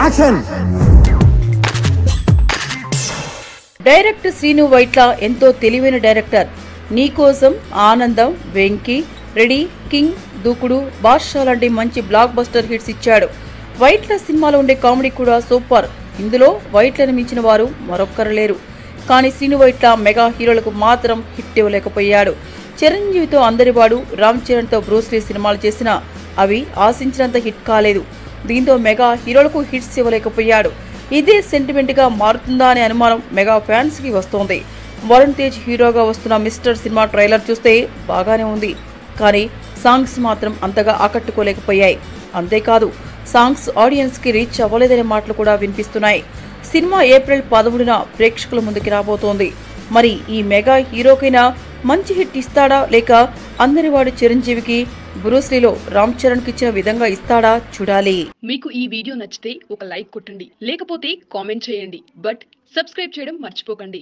Action. Director Srinu Vaitla ఎంతో తెలివైన director. నీకోసం, ఆనందం, వెంకీ, రెడీ, కింగ్, దూకుడు, బాద్షా లాంటి మంచి బ్లాక్ బస్టర్ హిట్స్ ఇచ్చాడు. వైట్ల సినిమాలో ఉండే కామెడీ కూడా సూపర్. ఇందులో వైట్లను మించిన వారు మరొక్కరు లేరు. కానీ శ్రీను వైట్ల మెగా హీరోలకు మాత్రం హిట్ ఇవ్వలేకపోయాడు. చిరంజీవితో అందరివాడు, రామ్ చరణ్తో బ్రూస్లీ సినిమాలు చేసినా అవి ఆశించినంత హిట్ కాలేదు. దీంతో మెగా హీరోలకు హిట్స్ ఇవ్వలేకపోయాడు. ఇదే సెంటిమెంట్ గా మారుతుందా అనే అనుమానం మెగా ఫ్యాన్స్ కి వస్తోంది. వరుణ్ తేజ్ హీరోగా వస్తున్న మిస్టర్ సినిమా ట్రైలర్ చూస్తే బాగానే ఉంది. కానీ సాంగ్స్ మాత్రం అంతగా ఆకట్టుకోలేకపోయాయి. అంతేకాదు సాంగ్స్ ఆడియన్స్ కి రీచ్ అవ్వలేదనే మాటలు కూడా వినిపిస్తున్నాయి. సినిమా ఏప్రిల్ 11న ప్రేక్షకుల ముందుకి రాబోతోంది. మరి ఈ మెగా హీరోకైనా మంచి హిట్ ఇస్తాడా, లేక అందరివాడు చిరంజీవికి బ్రూస్లీలో రామ్ చరణ్ కి ఇచ్చిన విధంగా ఇస్తాడా చూడాలి. మీకు ఈ వీడియో నచ్చితే ఒక లైక్ కొట్టండి, లేకపోతే కామెంట్ చేయండి. బట్ సబ్స్క్రైబ్ చేయడం మర్చిపోకండి.